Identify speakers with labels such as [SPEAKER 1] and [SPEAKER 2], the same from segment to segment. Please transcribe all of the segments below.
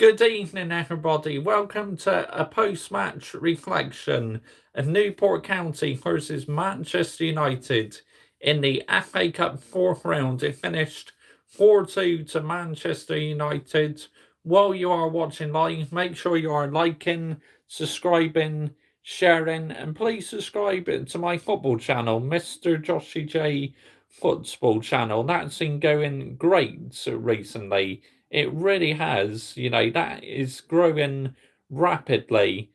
[SPEAKER 1] Good evening, everybody. Welcome to a post-match reflection of Newport County versus Manchester United in the FA Cup fourth round. It finished 4-2 to Manchester United. While you are watching live, make sure you are liking, subscribing, sharing, and please subscribe to my football channel, Mr. Joshy J Football Channel. That's been going great recently. It really has. That is growing rapidly.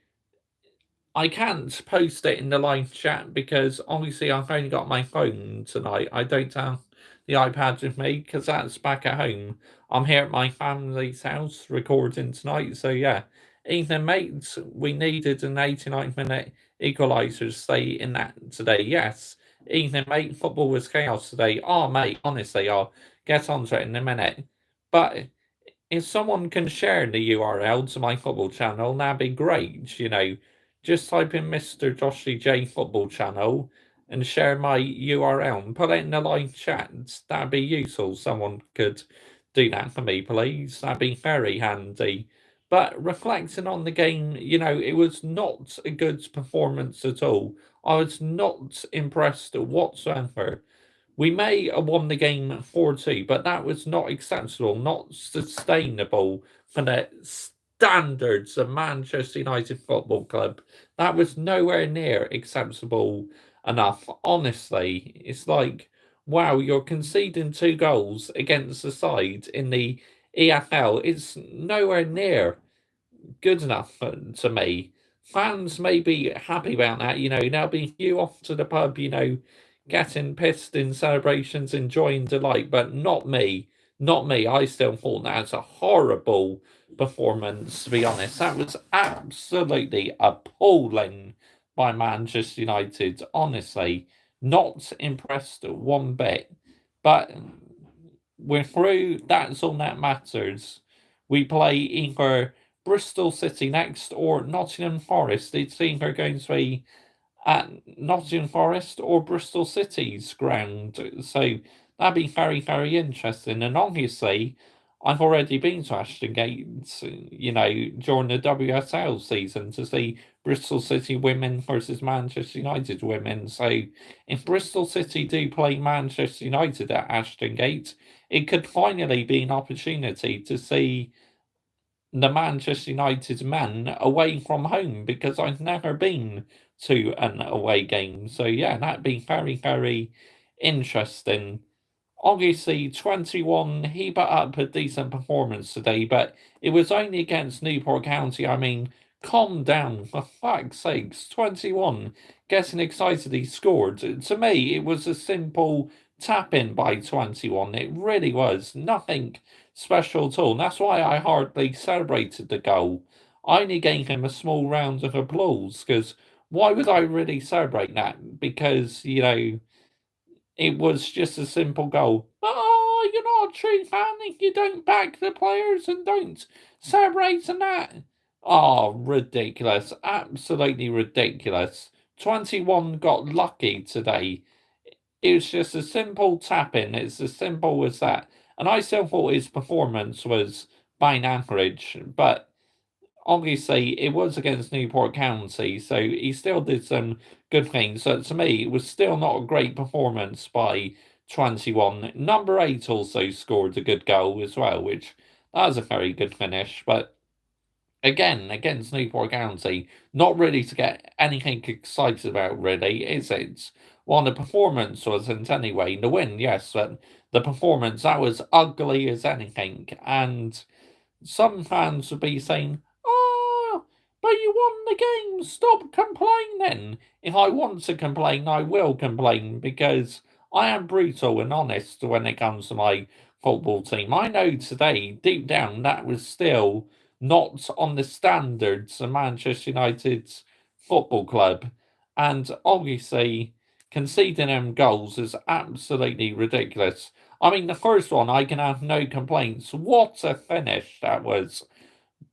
[SPEAKER 1] I can't post it in the live chat because obviously I've only got my phone tonight. I don't have the iPad with me because that's back at home. I'm here at my family's house recording tonight. So yeah, evening mates, we needed an 89-minute equaliser to stay in that today. Yes, evening mate, football was chaos today. Oh mate, honestly, I'll get onto it in a minute. But if someone can share the URL to my football channel, that'd be great. Just type in Mr. Joshy J Football Channel and share my URL and put it in the live chat. That'd be useful. Someone could do that for me, please. That'd be very handy. But reflecting on the game, it was not a good performance at all. I was not impressed whatsoever. We may have won the game 4-2, but that was not acceptable, not sustainable for the standards of Manchester United Football Club. That was nowhere near acceptable enough. Honestly, it's like, wow, you're conceding 2 goals against the side in the EFL. It's nowhere near good enough to me. Fans may be happy about that, there'll be you off to the pub, getting pissed in celebrations, enjoying delight, but not me. Not me. I still thought that's a horrible performance, to be honest. That was absolutely appalling by Manchester United. Honestly, not impressed one bit. But we're through. That's all that matters. We play either Bristol City next or Nottingham Forest. It's either going to be at Nottingham Forest or Bristol City's ground. So that'd be very, very interesting. And obviously, I've already been to Ashton Gate, during the WSL season to see Bristol City women versus Manchester United women. So if Bristol City do play Manchester United at Ashton Gate, it could finally be an opportunity to see the Manchester United men away from home because I've never been to an away game. So yeah, that'd be very, very interesting. Obviously, 21, he put up a decent performance today, but it was only against Newport County. I mean, calm down, for fuck's sakes. 21, getting excited he scored. To me, it was a simple tap in by 21. It really was. Nothing special at all. That's why I hardly celebrated the goal. I only gave him a small round of applause because why would I really celebrate that? Because, it was just a simple goal. Oh, you're not a true fan if you don't back the players and don't celebrate and that. Oh, ridiculous. Absolutely ridiculous. 21 got lucky today. It was just a simple tap in. It's as simple as that. And I still thought his performance was by average, but obviously it was against Newport County, so he still did some good things. So to me, it was still not a great performance by 21. Number 8 also scored a good goal as well, which that was a very good finish. But again, against Newport County, not really to get anything excited about, really, is it? Well, the performance wasn't anyway. The win, yes, but the performance, that was ugly as anything. And some fans would be saying, "Oh, but you won the game. Stop complaining." If I want to complain, I will complain because I am brutal and honest when it comes to my football team. I know today, deep down, that was still not on the standards of Manchester United's football club. And obviously, conceding them goals is absolutely ridiculous. I mean, the first one, I can have no complaints. What a finish that was.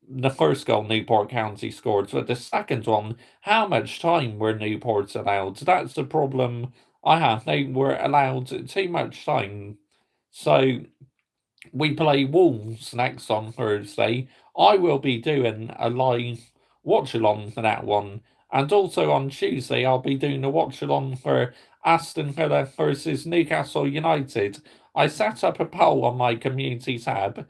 [SPEAKER 1] The first goal Newport County scored, but the second one, how much time were Newports allowed? That's the problem I have. They were allowed too much time. So we play Wolves next on Thursday. I will be doing a live watch along for that one. And also on Tuesday, I'll be doing a watch along for Aston Villa versus Newcastle United. I set up a poll on my community tab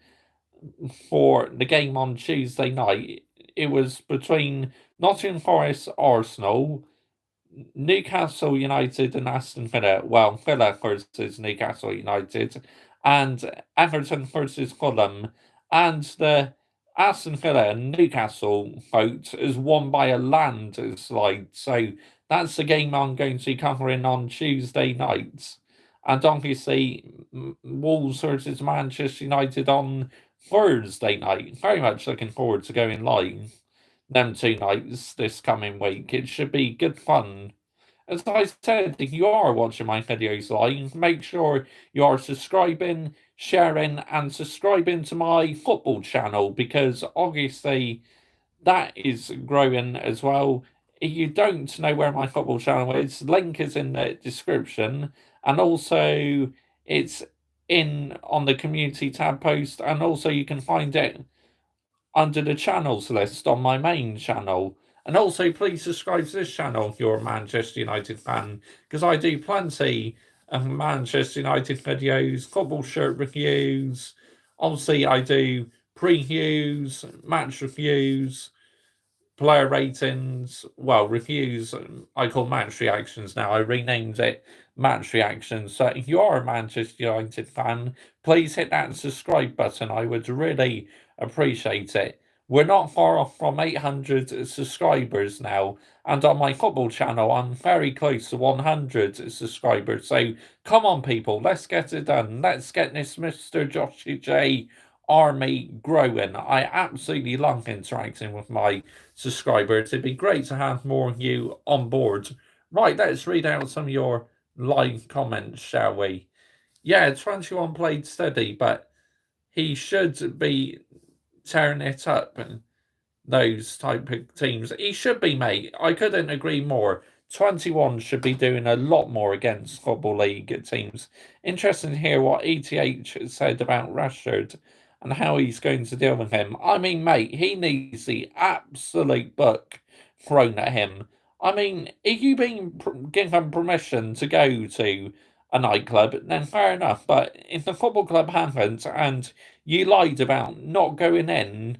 [SPEAKER 1] for the game on Tuesday night. It was between Nottingham Forest, Arsenal, Newcastle United and Aston Villa. Well, Villa versus Newcastle United, and Everton versus Fulham. And the Aston Villa and Newcastle vote is won by a landslide. So that's the game I'm going to be covering on Tuesday nights. And obviously, Wolves versus Manchester United on Thursday night. Very much looking forward to going live them 2 nights this coming week. It should be good fun. As I said, if you are watching my videos live, make sure you are subscribing, sharing, and subscribing to my football channel because obviously that is growing as well. If you don't know where my football channel is, link is in the description, and also it's in on the community tab post, and also you can find it under the channels list on my main channel. And also, please subscribe to this channel if you're a Manchester United fan, because I do plenty of Manchester United videos, football shirt reviews. Obviously, I do previews, match reviews, player ratings, well, reviews. I call match reactions now. I renamed it match reactions. So if you are a Manchester United fan, please hit that subscribe button. I would really appreciate it. We're not far off from 800 subscribers now, and on my football channel, I'm very close to 100 subscribers. So come on, people, let's get it done. Let's get this Mr. Joshy J army growing. I absolutely love interacting with my subscribers. It'd be great to have more of you on board. Right, let's read out some of your live comments, shall we? Yeah, 21 played steady, but he should be tearing it up. Those type of teams. He should be, mate. I couldn't agree more. 21 should be doing a lot more against Football League teams. Interesting to hear what ETH said about Rashford and how he's going to deal with him. I mean, mate, he needs the absolute book thrown at him. I mean, if you've been given permission to go to a nightclub, then fair enough. But if the football club haven't and you lied about not going in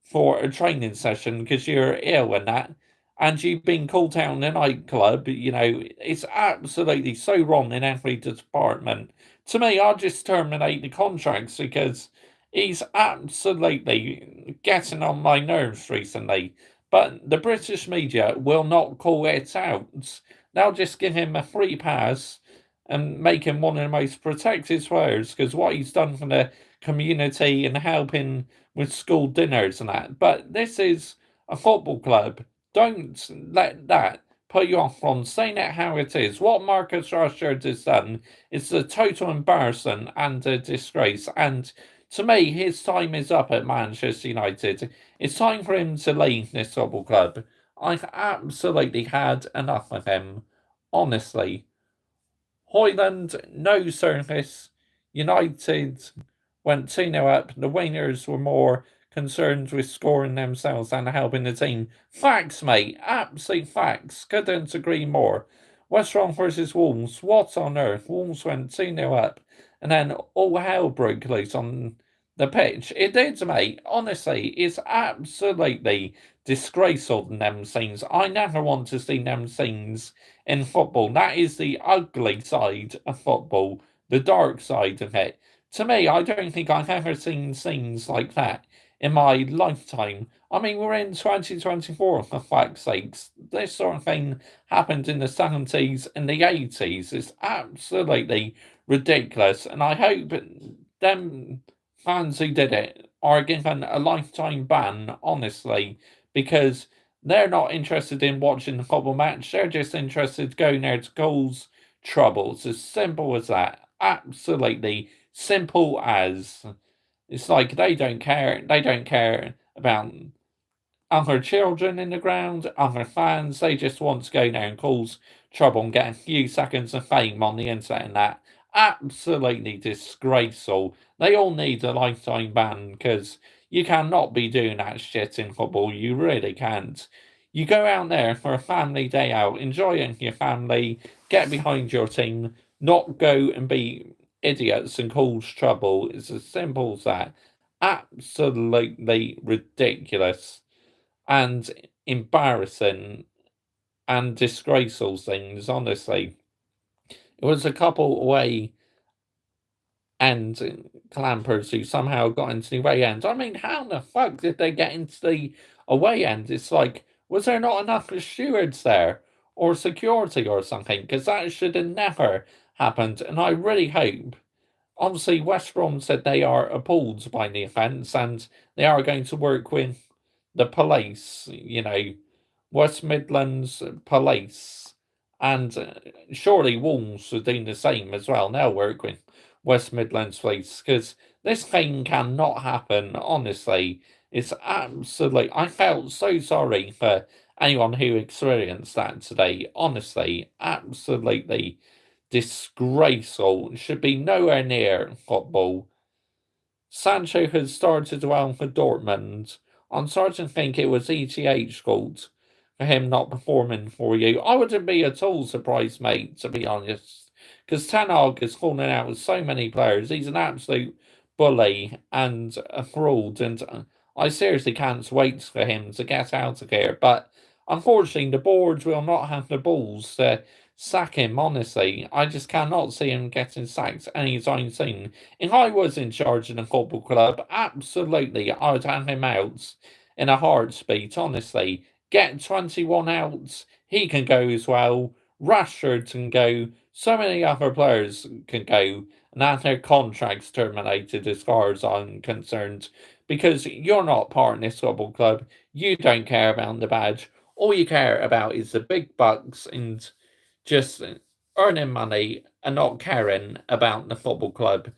[SPEAKER 1] for a training session because you're ill and that, and you've been called out in a nightclub, it's absolutely so wrong in every department. To me, I'll just terminate the contracts because he's absolutely getting on my nerves recently. But the British media will not call it out. They'll just give him a free pass and make him one of the most protected players because what he's done for the community and helping with school dinners and that. But this is a football club. Don't let that put you off from saying it how it is. What Marcus Rashford has done is a total embarrassment and a disgrace. And to me, his time is up at Manchester United. It's time for him to leave this football club. I've absolutely had enough of him. Honestly. Hoyland, no service. United went 2-0 up. The Wingers were more concerned with scoring themselves than helping the team. Facts, mate. Absolute facts. Couldn't agree more. West Brom versus Wolves. What on earth? Wolves went 2-0 up. And then all hell broke loose on the pitch. It did, mate. Honestly, it's absolutely disgraceful, them scenes. I never want to see them scenes in football. That is the ugly side of football, the dark side of it. To me, I don't think I've ever seen scenes like that in my lifetime. I mean, we're in 2024, for fuck's sakes. This sort of thing happened in the 70s and the 80s. It's absolutely ridiculous. And I hope them fans who did it are given a lifetime ban, honestly, because they're not interested in watching the football match. They're just interested going there to cause trouble. It's as simple as that. Absolutely simple as. It's like they don't care. They don't care about other children in the ground, other fans. They just want to go there and cause trouble and get a few seconds of fame on the internet and that. absolutely disgraceful. They all need a lifetime ban because you cannot be doing that shit in football. You really can't. You go out there for a family day out, enjoy it with your family, get behind your team, not go and be idiots and cause trouble. It's as simple as that. Absolutely ridiculous and embarrassing and disgraceful things, honestly. It was a couple away and clampers who somehow got into the away end. I mean, how the fuck did they get into the away end? It's like, was there not enough stewards there or security or something? Because that should have never happened. And I really hope, obviously, West Brom said they are appalled by the offence and they are going to work with the police, West Midlands Police, and surely Wolves are doing the same as well. They'll work with West Midlands Police because this thing cannot happen. Honestly, it's absolutely. I felt so sorry for anyone who experienced that today. Honestly, absolutely disgraceful. Should be nowhere near football. Sancho has started well for Dortmund. I'm starting to think it was ETH's fault for him not performing for you. I wouldn't be at all surprised, mate, to be honest. Because Ten Hag is falling out with so many players. He's an absolute bully and a fraud. And I seriously can't wait for him to get out of here. But unfortunately, the board will not have the balls to sack him, honestly. I just cannot see him getting sacked anytime soon. If I was in charge of the football club, absolutely, I would have him out in a heartbeat, honestly. Get 21 out, he can go as well. Rashford can go. So many other players can go and have their contracts terminated as far as I'm concerned. Because you're not part of this football club. You don't care about the badge. All you care about is the big bucks and just earning money and not caring about the football club.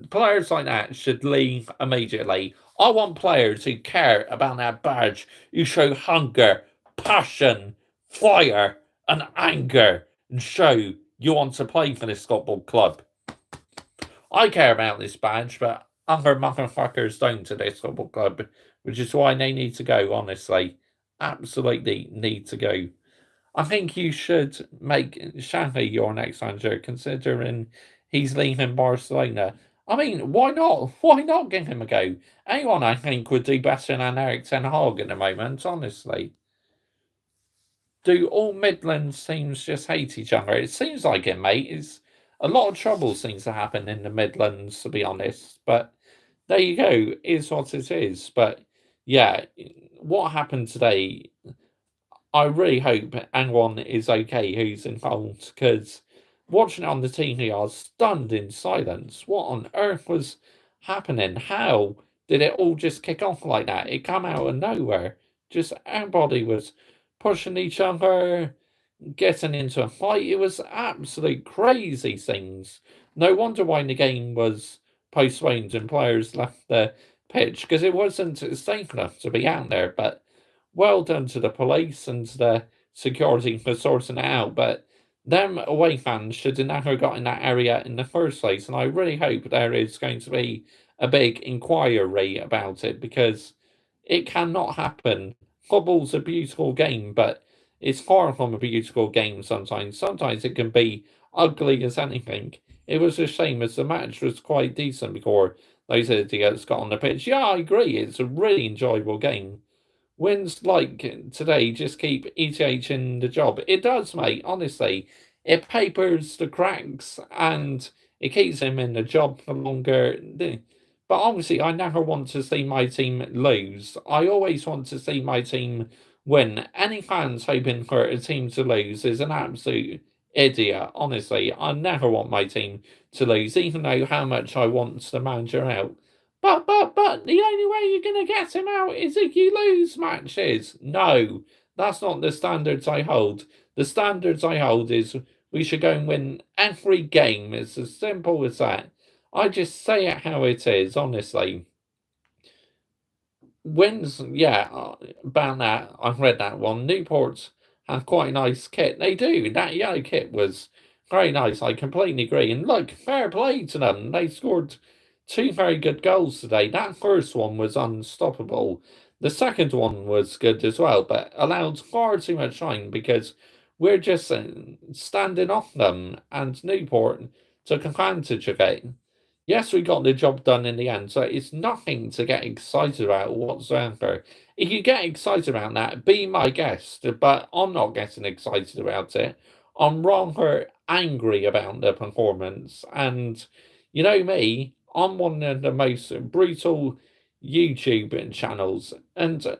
[SPEAKER 1] Players like that should leave immediately. I want players who care about that badge, who show hunger, passion, fire, and anger, and show you want to play for this football club. I care about this badge, but other motherfuckers don't to this football club, which is why they need to go, honestly. Absolutely need to go. I think you should make Xavi your next manager, considering he's leaving Barcelona. I mean, why not? Why not give him a go? Anyone I think would do better than Eric Ten Hag at the moment, honestly. Do all Midlands teams just hate each other? It seems like it, mate. It's a lot of trouble seems to happen in the Midlands, to be honest. But there you go, is what it is. But yeah, what happened today, I really hope anyone is okay who's involved because watching it on the TV, I was stunned in silence. What on earth was happening? How did it all just kick off like that? It came out of nowhere. Just everybody was pushing each other, getting into a fight. It was absolute crazy things. No wonder why the game was postponed and players left the pitch because it wasn't safe enough to be out there. But well done to the police and to the security for sorting it out. But them away fans should have never got in that area in the first place. And I really hope there is going to be a big inquiry about it because it cannot happen. Football's a beautiful game, but it's far from a beautiful game sometimes. Sometimes it can be ugly as anything. It was a shame as the match was quite decent before those idiots got on the pitch. Yeah, I agree. It's a really enjoyable game. Wins like today just keep ETH in the job. It does, mate, honestly. It papers the cracks and it keeps him in the job for longer. But obviously, I never want to see my team lose. I always want to see my team win. Any fans hoping for a team to lose is an absolute idiot. Honestly, I never want my team to lose, even though how much I want the manager out. But the only way you're going to get him out is if you lose matches. No, that's not the standards I hold. The standards I hold is we should go and win every game. It's as simple as that. I just say it how it is, honestly. Wins, yeah, about that. I've read that one. Newport have quite a nice kit. They do. That yellow kit was Very nice. I completely agree. And look, fair play to them. They scored two very good goals today. That first one was unstoppable. The second one was good as well, but allowed far too much time because we're just standing off them, and Newport took advantage of it. Yes, we got the job done in the end, so it's nothing to get excited about whatsoever. If you get excited about that, be my guest, but I'm not getting excited about it. I'm rather angry about the performance, and you know me, I'm one of the most brutal YouTube channels, and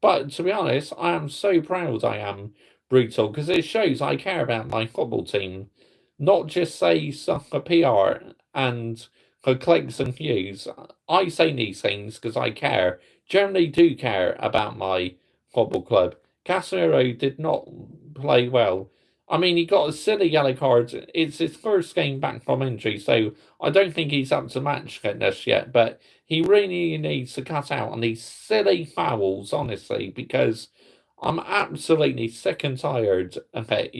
[SPEAKER 1] but to be honest, I am so proud I am brutal because it shows I care about my football team, not just say stuff for PR and for clicks and views. I say these things because I care, generally do care about my football club. Casemiro did not play well. I mean, he got a silly yellow card. It's his first game back from injury, so I don't think he's up to match fitness yet, but he really needs to cut out on these silly fouls, honestly, because I'm absolutely sick and tired of it,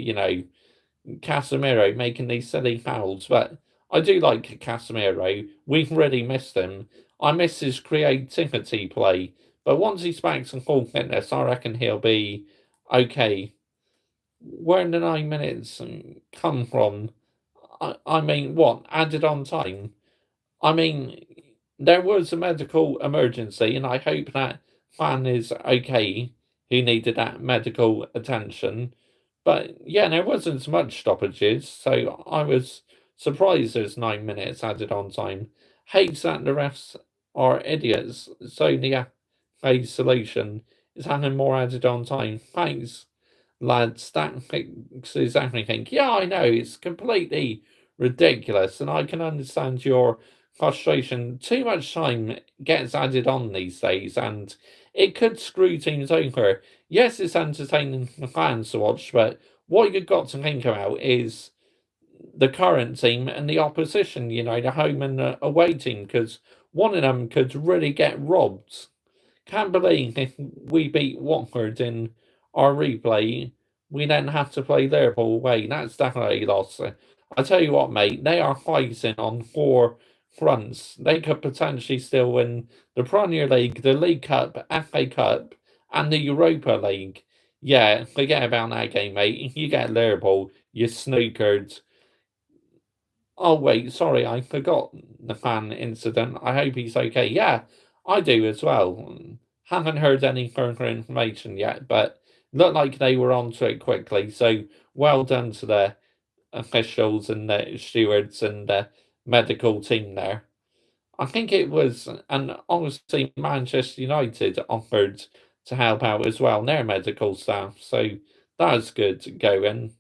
[SPEAKER 1] Casemiro making these silly fouls. But I do like Casemiro. We've really missed him. I miss his creativity play. But once he's back to full fitness, I reckon he'll be okay. Where in the 9 minutes come from? I mean, what? Added on time? I mean, there was a medical emergency, and I hope that fan is okay who needed that medical attention. But yeah, there wasn't much stoppages, so I was surprised there's 9 minutes added on time. Hates that the refs are idiots, so the FA's solution is having more added on time. Thanks, lads, that fixes everything. Yeah, I know, it's completely ridiculous, and I can understand your frustration. Too much time gets added on these days, and it could screw teams over. Yes, it's entertaining for fans to watch, but what you've got to think about is the current team and the opposition, the home and the away team, because one of them could really get robbed. Can't believe if we beat Watford in our replay, we then have to play Liverpool away. That's definitely a loss. I tell you what, mate, they are fighting on four fronts. They could potentially still win the Premier League, the League Cup, FA Cup, and the Europa League. Yeah, forget about that game, mate. If you get Liverpool, you're snookered. Oh, wait, sorry, I forgot the fan incident. I hope he's okay. Yeah, I do as well. Haven't heard any further information yet, but looked like they were onto it quickly. So well done to the officials and the stewards and the medical team there. I think it was, and obviously Manchester United offered to help out as well, their medical staff. So that was good going.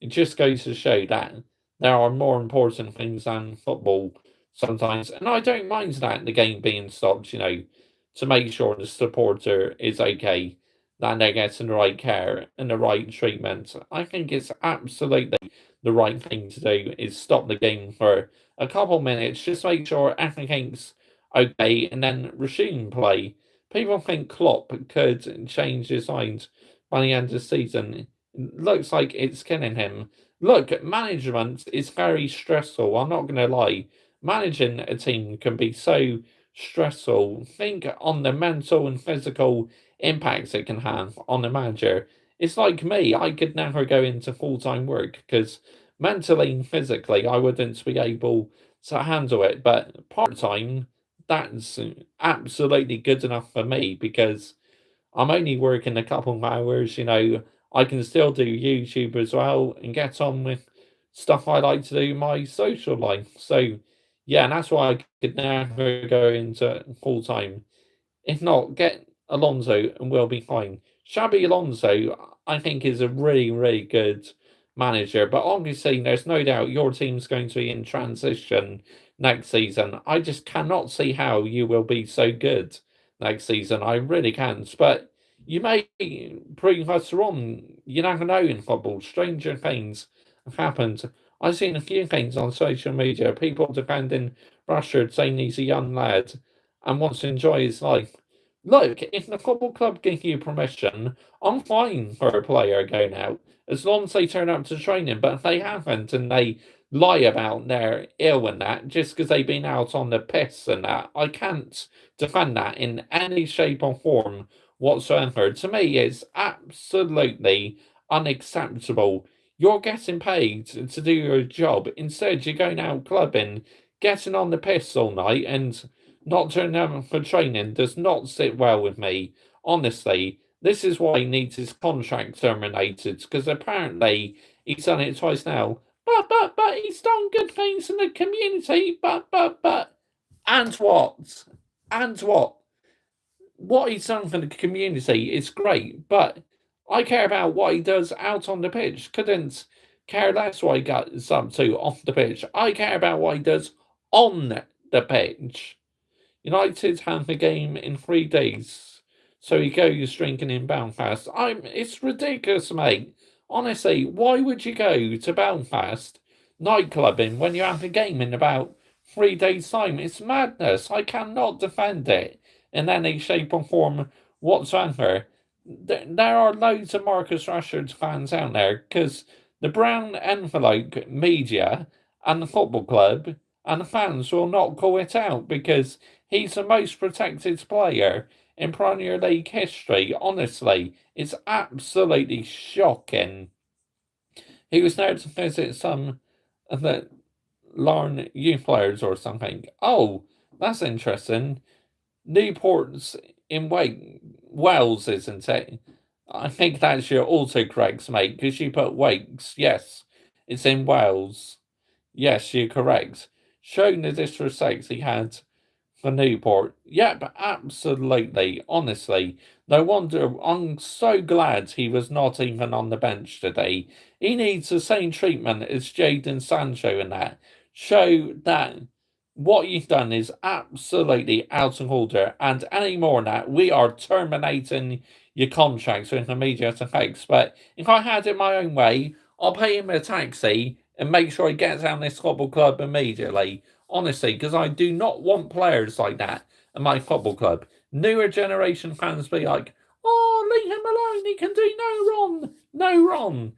[SPEAKER 1] It just goes to show that there are more important things than football sometimes. And I don't mind that the game being stopped, to make sure the supporter is okay, that they're getting the right care and the right treatment. I think it's absolutely the right thing to do is stop the game for a couple minutes, just make sure everything's okay, and then resume play. People think Klopp could change his mind by the end of the season. Looks like it's killing him. Look, management is very stressful. I'm not going to lie. Managing a team can be so stressful. Think on the mental and physical impacts it can have on the manager. It's like me. I could never go into full time work because mentally and physically I wouldn't be able to handle it. But part time, that's absolutely good enough for me because I'm only working a couple of hours, I can still do YouTube as well and get on with stuff I like to do in my social life. So, yeah, and that's why I could never go into full time. If not, get Alonso and we'll be fine. Shabby Alonso, I think, is a really, really good manager. But obviously, there's no doubt your team's going to be in transition next season. I just cannot see how you will be so good next season. I really can't. But you may prove us wrong. You never know in football. Stranger things have happened. I've seen a few things on social media. People defending Rashford, saying he's a young lad and wants to enjoy his life. Look, if the football club give you permission, I'm fine for a player going out as long as they turn up to training. But if they haven't and they lie about they're ill and that just because they've been out on the piss and that, I can't defend that in any shape or form whatsoever. To me, it's absolutely unacceptable. You're getting paid to do your job. Instead, you're going out clubbing, getting on the piss all night and not turning up for training does not sit well with me. Honestly, this is why he needs his contract terminated, because apparently he's done it twice now. But, he's done good things in the community, but. And what? And what? What he's done for the community is great, but I care about what he does out on the pitch. Couldn't care less what he gets up to off the pitch. I care about what he does on the pitch. United have a game in 3 days, so he goes drinking in Belfast. It's ridiculous, mate. Honestly, why would you go to Belfast nightclubbing when you have a game in about 3 days' time? It's madness. I cannot defend it in any shape or form whatsoever. There are loads of Marcus Rashford fans out there because the brown envelope media and the football club and the fans will not call it out because he's the most protected player in Premier League history. Honestly, it's absolutely shocking. He was there to visit some of the Larn youth players or something. Oh, that's interesting. Newport's in Wales, isn't it? I think that's your autocorrects, mate, because you put Wakes. Yes, it's in Wales. Yes, you're correct. Showing the disrespect he had for Newport. Yep, absolutely. Honestly, no wonder. I'm so glad he was not even on the bench today. He needs the same treatment as Jadon Sancho and that. Show that what you've done is absolutely out of order, and any more than that, we are terminating your contracts with immediate effects. But if I had it my own way, I'll pay him a taxi and make sure he gets out of this football club immediately. Honestly, because I do not want players like that at my football club. Newer generation fans be like, oh, leave him alone, he can do no wrong. No wrong.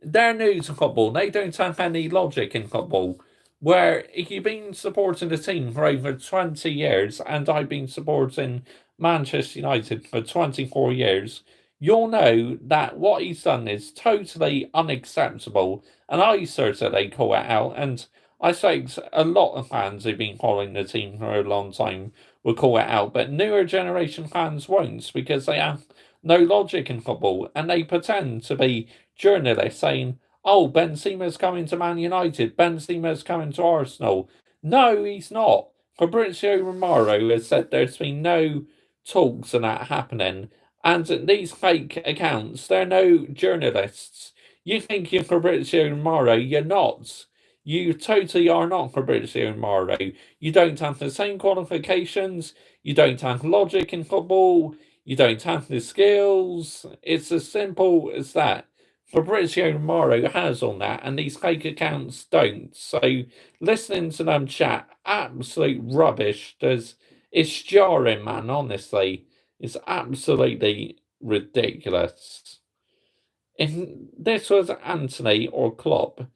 [SPEAKER 1] They're new to football. They don't have any logic in football. Where if you've been supporting the team for over 20 years, and I've been supporting Manchester United for 24 years, you'll know that what he's done is totally unacceptable. And I certainly call it out. And I expect a lot of fans who've been following the team for a long time will call it out. But newer generation fans won't because they have no logic in football and they pretend to be journalists saying, oh, Benzema's coming to Man United, Benzema's coming to Arsenal. No, he's not. Fabrizio Romero has said there's been no talks of that happening. And these fake accounts, they're no journalists. You think you're Fabrizio Romero, you're not. You totally are not Fabrizio Romero. You don't have the same qualifications. You don't have logic in football. You don't have the skills. It's as simple as that. Fabrizio Romero has on that, and these fake accounts don't. So listening to them chat, absolute rubbish. It's jarring, man. Honestly, it's absolutely ridiculous. If this was Anthony or Klopp,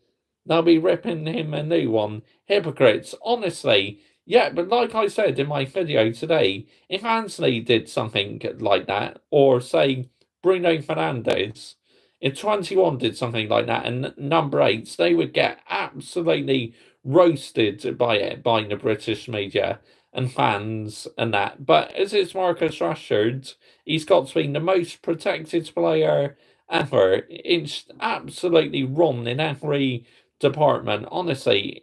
[SPEAKER 1] they'll be ripping him a new one. Hypocrites, honestly. Yeah, but like I said in my video today, if Anthony did something like that, or say Bruno Fernandes, if 21 did something like that and number 8s, they would get absolutely roasted by it, by the British media and fans and that. But as it's Marcus Rashford, he's got to be the most protected player ever. It's absolutely wrong in every department. Honestly,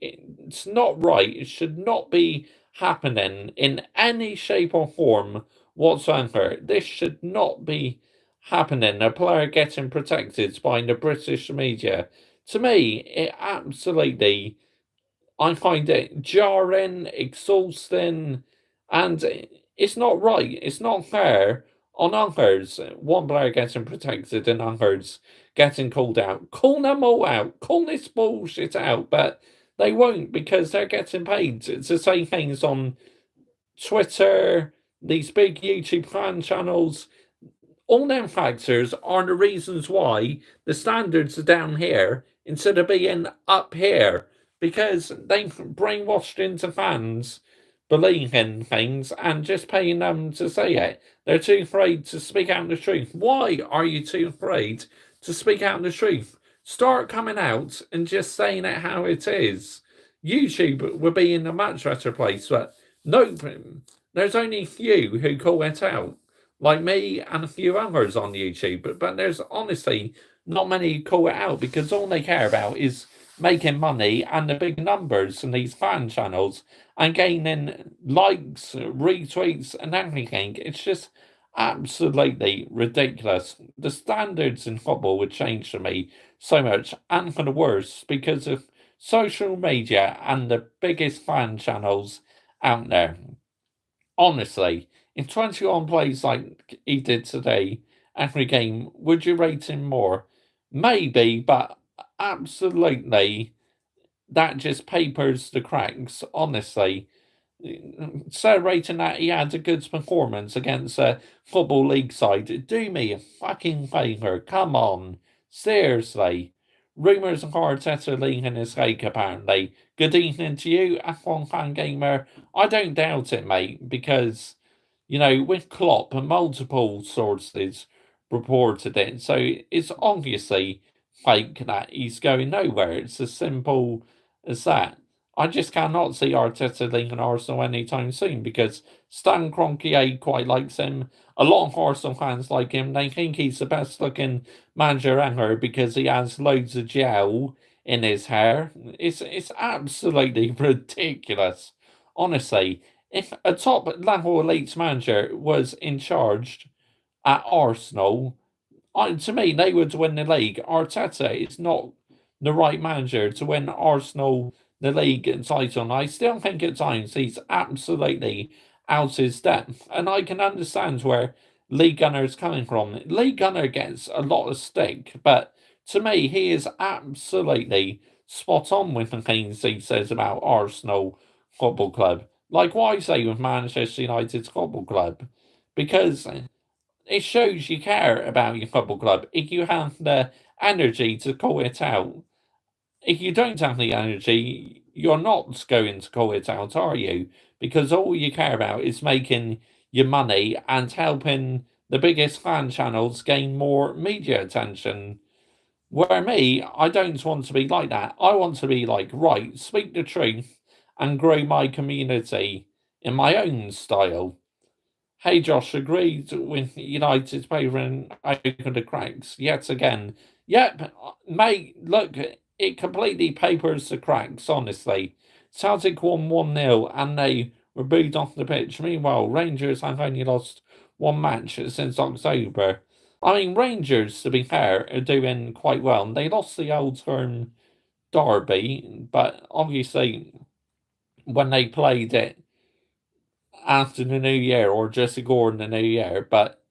[SPEAKER 1] it's not right. It should not be happening in any shape or form whatsoever. This should not be happening. A player getting protected by the British media. To me, it absolutely, I find it jarring, exhausting, and it's not right. It's not fair on others. One player getting protected and others getting called out. Call them all out. Call this bullshit out. But they won't because they're getting paid to say things on Twitter, these big YouTube fan channels, all them factors are the reasons why the standards are down here instead of being up here, because they've brainwashed into fans believing things and just paying them to say it. They're too afraid to speak out the truth. Why are you too afraid to speak out the truth? Start coming out and just saying it how it is. YouTube would be in a much better place, but no, there's only few who call it out, like me and a few others on YouTube. But there's honestly not many who call it out because all they care about is making money and the big numbers in these fan channels and gaining likes, retweets, and everything. It's just absolutely ridiculous. The standards in football would change for me so much, and for the worse, because of social media and the biggest fan channels out there. Honestly, if 21 plays like he did today every game, would you rate him more? Maybe, but absolutely, that just papers the cracks, honestly. Celebrating that he had a good performance against a Football League side. Do me a fucking favour. Come on. Seriously. Rumours of Arteta leaving his stake, apparently. Good evening to you, F1 fan gamer. I don't doubt it, mate, because, with Klopp, multiple sources reported it. So it's obviously fake that he's going nowhere. It's as simple as that. I just cannot see Arteta leaving Arsenal anytime soon because Stan Kroenke quite likes him. A lot of Arsenal fans like him. They think he's the best looking manager ever because he has loads of gel in his hair. It's absolutely ridiculous. Honestly, if a top level elite manager was in charge at Arsenal, to me, they would win the league. Arteta is not the right manager to win Arsenal the league title. And I still think at times he's absolutely out his depth. And I can understand where Lee Gunner is coming from. Lee Gunner gets a lot of stick, but to me, he is absolutely spot on with the things he says about Arsenal Football Club. Like what I say with Manchester United's Football Club. Because it shows you care about your football club if you have the energy to call it out. If you don't have the energy, you're not going to call it out, are you? Because all you care about is making your money and helping the biggest fan channels gain more media attention. Where me, I don't want to be like that. I want to be like, right, speak the truth and grow my community in my own style. Hey Josh, agreed with United's favouring over the cracks yet again. Yep, mate, look, it completely papers the cracks, honestly. Celtic won 1-0 and they were booed off the pitch. Meanwhile, Rangers have only lost one match since October. I mean, Rangers, to be fair, are doing quite well. They lost the Old Firm derby, but obviously, when they played it after the new year or just ignoring the new year, but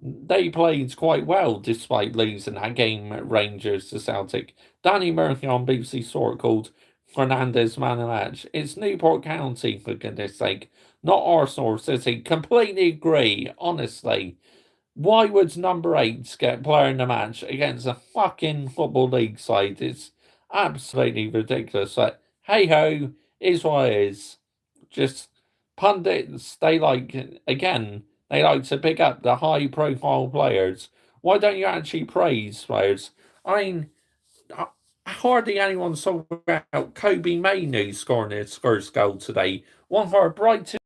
[SPEAKER 1] they played quite well despite losing that game at Rangers to Celtic. Danny Murphy on BBC Sport called Fernandez man of the match. It's Newport County, for goodness sake, not Arsenal or City. Completely agree, honestly. Why would number 8 get player in the match against a fucking Football League side? It's absolutely ridiculous. But hey ho, is what it is. Just pundits, they like to pick up the high profile players. Why don't you actually praise players? I mean, hardly anyone saw about Kobe Mainu scoring his first goal today. One of our brightest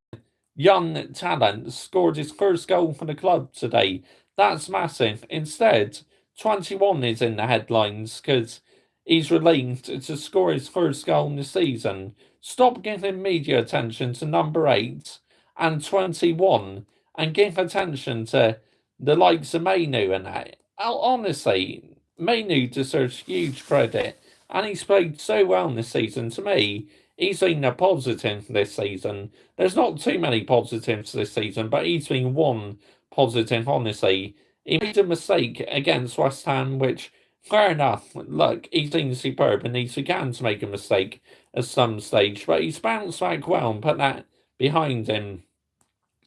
[SPEAKER 1] young talent scored his first goal for the club today. That's massive. Instead, 21 is in the headlines because he's relieved to score his first goal in the season. Stop giving media attention to number 8 and 21 and give attention to the likes of Mainu and that. Honestly, Mainu deserves huge credit and he's played so well this season. To me, he's been a positive this season. There's not too many positives this season, but he's been one positive, honestly. He made a mistake against West Ham, which, fair enough, look, he's been superb and he's began to make a mistake at some stage, but he's bounced back well and put that behind him.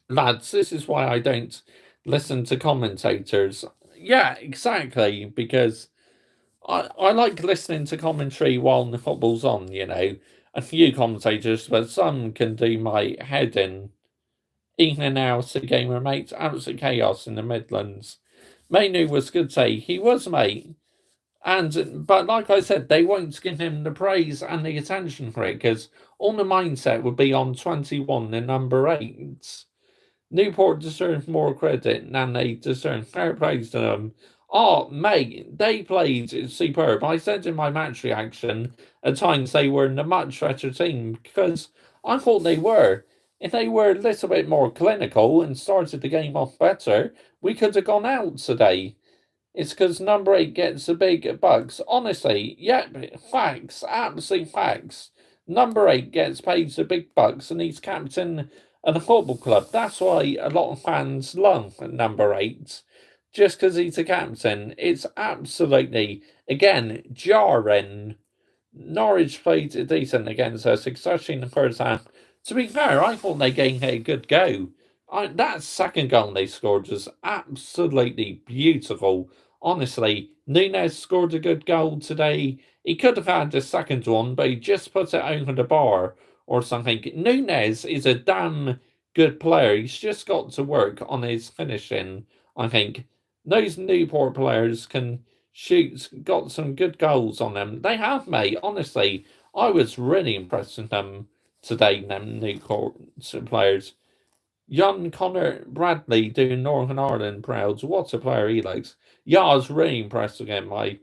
[SPEAKER 1] Lads, this is why I don't listen to commentators. Yeah, exactly, because I like listening to commentary while the football's on, you know. A few commentators, but some can do my head in. In and out of game of mates, absolute chaos in the Midlands. Mainu was good say he was, mate. And but like I said, they won't give him the praise and the attention for it because all the mindset would be on 21 and number 8. Newport deserves more credit than they deserve. Fair praise to them. Oh, mate, they played superb. I said in my match reaction at times they were in a much better team because I thought they were. If they were a little bit more clinical and started the game off better, we could have gone out today. It's because number 8 gets the big bucks. Honestly, yeah, facts, absolute facts. Number 8 gets paid the big bucks and he's captain of the football club. That's why a lot of fans love number 8. Just because he's a captain. It's absolutely, again, jarring. Norwich played decent against us, especially in the first half. To be fair, I thought they gave it a good go. That second goal they scored was absolutely beautiful. Honestly, Nunes scored a good goal today. He could have had the second one, but he just put it over the bar or something. Nunes is a damn good player. He's just got to work on his finishing, I think. Those Newport players can shoot, got some good goals on them. They have, mate. Honestly, I was really impressed with them today, them Newport players. Young Connor Bradley doing Northern Ireland proud. What a player he likes. Yeah, I was really impressed with him. I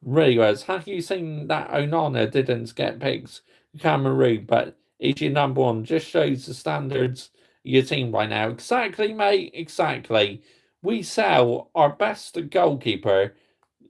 [SPEAKER 1] really was. Have you seen that Onana didn't get picked Cameroon, but he's your number one? Just shows the standards of your team right now. Exactly, mate. Exactly. We sell our best goalkeeper.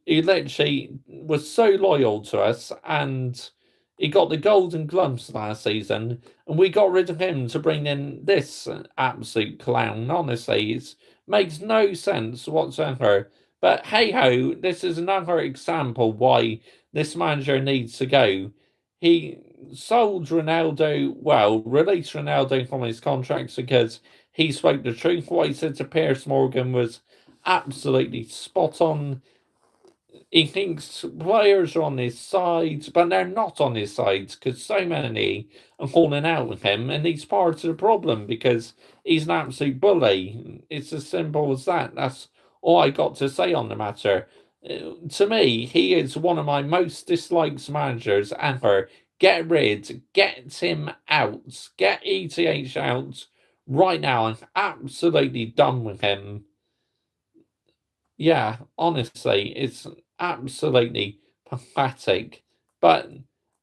[SPEAKER 1] He literally was so loyal to us, and he got the Golden Gloves last season, and we got rid of him to bring in this absolute clown. Honestly, it makes no sense whatsoever. But hey ho, this is another example why this manager needs to go. He sold Ronaldo, well, released Ronaldo from his contracts because he spoke the truth. What he said to Piers Morgan was absolutely spot on. He thinks players are on his side, but they're not on his side because so many are falling out with him, and he's part of the problem because he's an absolute bully. It's as simple as that. That's all I got to say on the matter. To me, he is one of my most disliked managers ever. Get him out, get ETH out right now. I'm absolutely done with him. Yeah, honestly, it's absolutely pathetic. But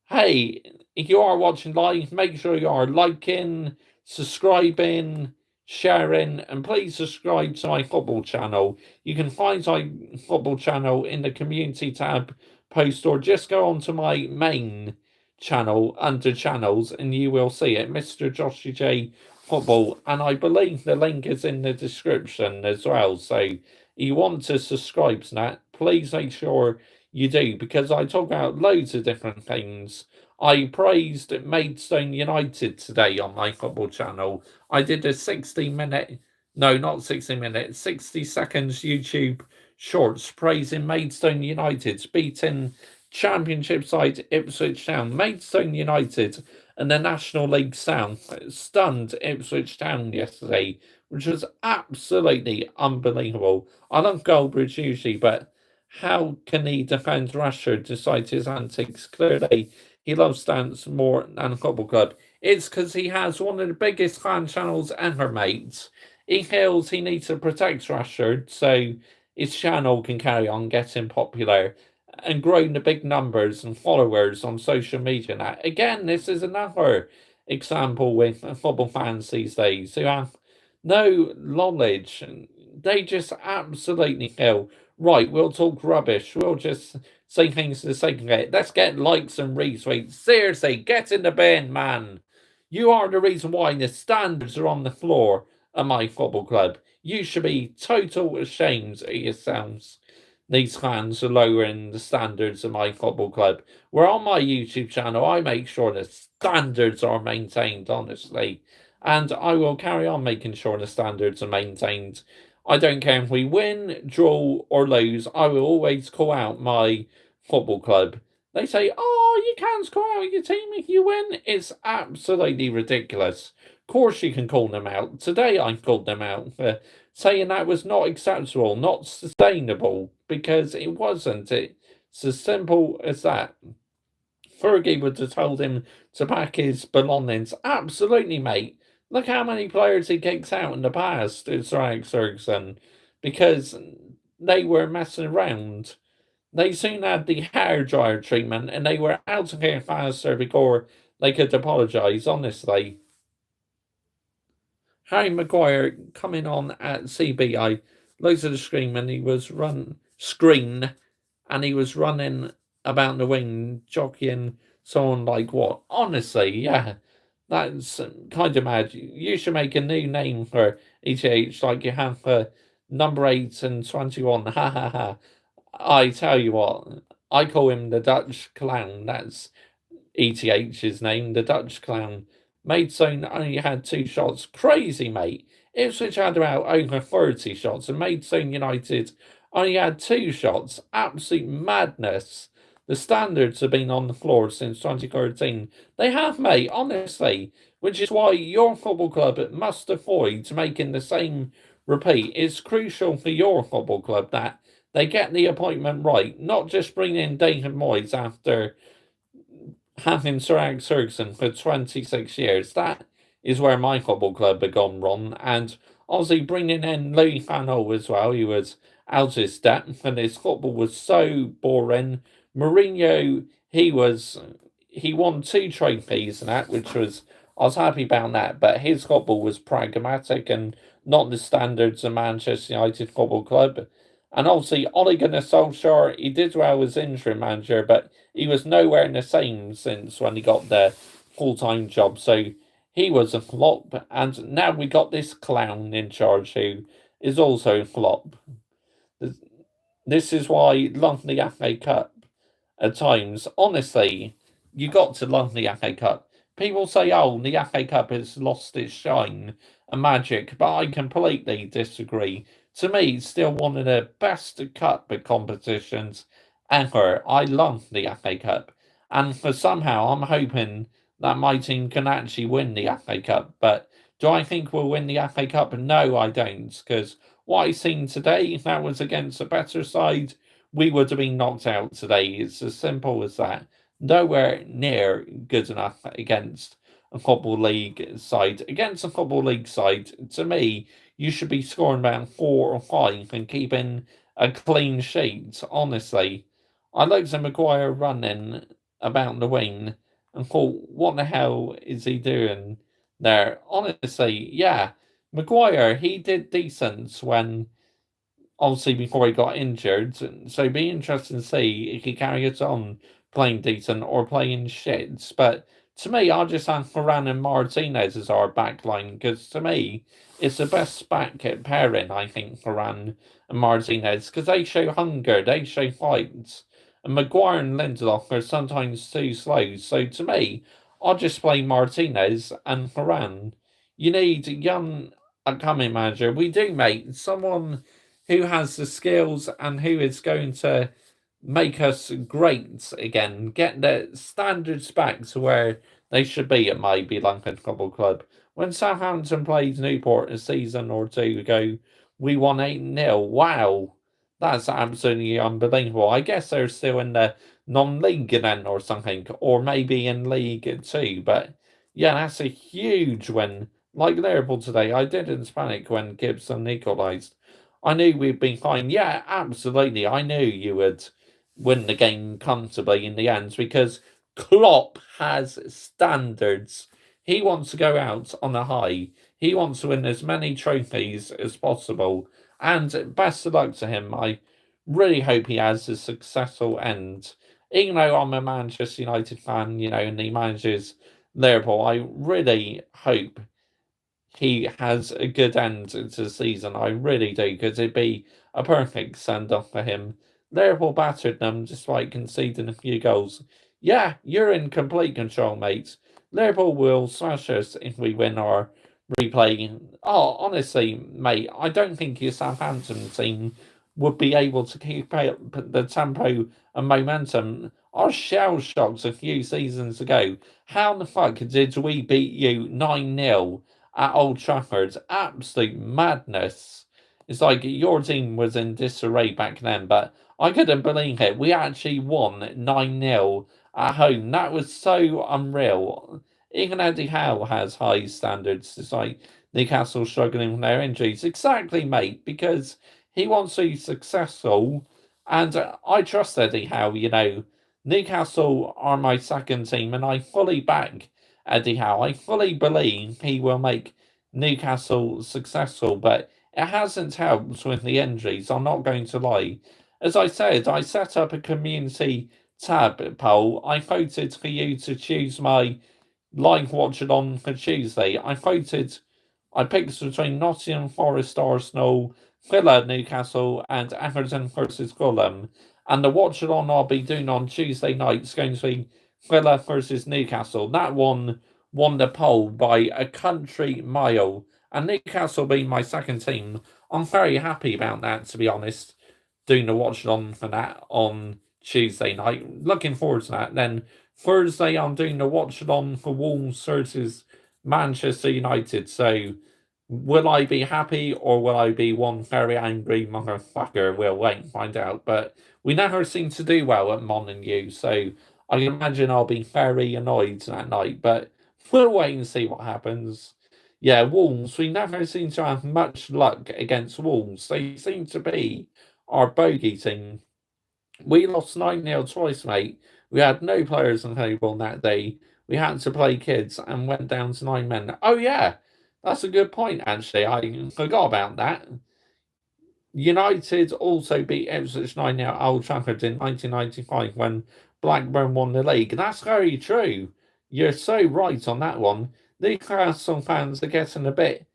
[SPEAKER 1] hey, if you are watching live, make sure you are liking, subscribing, sharing, and please subscribe to my football channel. You can find my football channel in the community tab post, or just go onto my main channel under channels and you will see it, Mr. Joshy J Football. And I believe the link is in the description as well. So you want to subscribe to that, please make sure you do, because I talk about loads of different things. I praised Maidstone United today on my football channel. I did a 60-minute, no, not 60 minutes, 60 seconds YouTube shorts praising Maidstone United, beating Championship side Ipswich Town. Maidstone United and the National League South stunned Ipswich Town yesterday, which was absolutely unbelievable. I love Goldbridge usually, but how can he defend Rashford despite his antics? Clearly, he loves dance more than a football club. It's because he has one of the biggest fan channels ever, mates. He feels he needs to protect Rashford so his channel can carry on getting popular and growing the big numbers and followers on social media. Now, again, this is another example with football fans these days who have no knowledge. They just absolutely feel, right, we'll talk rubbish. We'll just say things for the sake of it. Let's get likes and retweets. Seriously, get in the bin, man. You are the reason why the standards are on the floor at my football club. You should be total ashamed of yourselves. These fans are lowering the standards of my football club. Where on my YouTube channel, I make sure the standards are maintained, honestly. and I will carry on making sure the standards are maintained. I don't care if we win, draw, or lose, I will always call out my football club. They say, oh, you can't call out your team if you win. It's absolutely ridiculous. Of course, you can call them out. Today, I called them out for saying that was not acceptable, not sustainable, because it wasn't. It's as simple as that. Fergie would have told him to pack his belongings. Absolutely, mate. Look how many players he kicks out in the past, Sir Alex Ferguson, because they were messing around. They soon had the hairdryer treatment and they were out of here faster before they could apologise, honestly. Harry Maguire coming on at CBI, loads of the screen and he was running about the wing, jockeying someone like what? Honestly, yeah, that's kind of mad. You should make a new name for ETH like you have for number 8 and 21. Ha ha ha. I tell you what, I call him the Dutch clown. That's ETH's name, the Dutch clown. Maidstone only had 2 shots. Crazy, mate. Ipswich had about over 30 shots, and Maidstone United only had 2 shots. Absolute madness. The standards have been on the floor since 2013. They have, mate, honestly. Which is why your football club must avoid making the same repeat. It's crucial for your football club that they get the appointment right, not just bring in David Moyes after having Sir Alex Ferguson for 26 years. That is where my football club had gone wrong. And obviously bringing in Louis van Gaal as well, he was out of his depth and his football was so boring. Mourinho, he won 2 trophies and that, which was I was happy about that, but his football was pragmatic and not the standards of Manchester United Football Club. And obviously, Ole Gunnar Solskjaer, he did well as interim manager, but he was nowhere in the same since when he got the full-time job. So he was a flop, and now we got this clown in charge who is also a flop. This is why love the FA Cup at times. Honestly, you got to love the FA Cup. People say, oh, the FA Cup has lost its shine and magic, but I completely disagree. To me, it's still one of the best cup competitions ever. I love the FA Cup. And for somehow, I'm hoping that my team can actually win the FA Cup. But do I think we'll win the FA Cup? No, I don't. Because what I've seen today, if that was against a better side, we would have been knocked out today. It's as simple as that. Nowhere near good enough against a Football League side. Against a Football League side, to me, you should be scoring about 4 or 5 and keeping a clean sheet, honestly. I looked at Maguire running about the wing and thought, what the hell is he doing there? Honestly, yeah. Maguire, he did decent when obviously before he got injured. So it'd be interesting to see if he carries on playing decent or playing shits. But to me, I just have Varane and Martinez as our backline because to me, it's the best back pairing, I think, Varane and Martinez because they show hunger, they show fights. And Maguire and Lindelof are sometimes too slow. So to me, I'll just play Martinez and Varane. You need a young upcoming manager. We do, mate. Someone who has the skills and who is going to make us great again, get the standards back to where they should be at my beloved football club. When Southampton played Newport a season or 2 ago, we won 8-0. Wow, that's absolutely unbelievable. I guess they're still in the non-league then or something, or maybe in League 2, but yeah, that's a huge win. Like Liverpool today, I didn't panic when Gibson equalised. I knew we'd be fine. Yeah, absolutely. I knew you would win the game comfortably in the end because Klopp has standards. He wants to go out on a high. He wants to win as many trophies as possible. And best of luck to him. I really hope he has a successful end. Even though I'm a Manchester United fan, and he manages Liverpool, I really hope he has a good end to the season. I really do, because it'd be a perfect send off for him. Liverpool battered them despite conceding a few goals. Yeah, you're in complete control, mates. Liverpool will smash us if we win our replay. Oh, honestly, mate, I don't think your Southampton team would be able to keep up the tempo and momentum. I was shell shocked a few seasons ago. How the fuck did we beat you 9-0 at Old Trafford? Absolute madness. It's like your team was in disarray back then, but I couldn't believe it. We actually won 9-0 at home. That was so unreal. Even Eddie Howe has high standards, despite Newcastle struggling with their injuries. Exactly, mate, because he wants to be successful, and I trust Eddie Howe. Newcastle are my second team, and I fully back Eddie Howe. I fully believe he will make Newcastle successful, but it hasn't helped with the injuries. I'm not going to lie. As I said, I set up a community tab poll. I voted for you to choose my live watch it on for Tuesday. I picked between Nottingham Forest, Arsenal, Villa, Newcastle, and Everton versus Fulham. And the watch it on I'll be doing on Tuesday night is going to be Villa versus Newcastle. That one won the poll by a country mile. And Newcastle being my second team, I'm very happy about that, to be honest. Doing the watch it on for that on Tuesday night. Looking forward to that. Then Thursday, I'm doing the watch it on for Wolves versus Manchester United. So, will I be happy or will I be one very angry motherfucker? We'll wait and find out. But we never seem to do well at Molineux, so I imagine I'll be very annoyed that night. But we'll wait and see what happens. Yeah, Wolves, we never seem to have much luck against Wolves. They seem to be our bogey team. We lost 9-0 twice, mate. We had no players available that day. We had to play kids and went down to 9 men. Oh, yeah, that's a good point, actually. I forgot about that. United also beat Ipswich 9-0 at Old Trafford in 1995 when Blackburn won the league. That's very true. You're so right on that one. Newcastle fans are getting a bit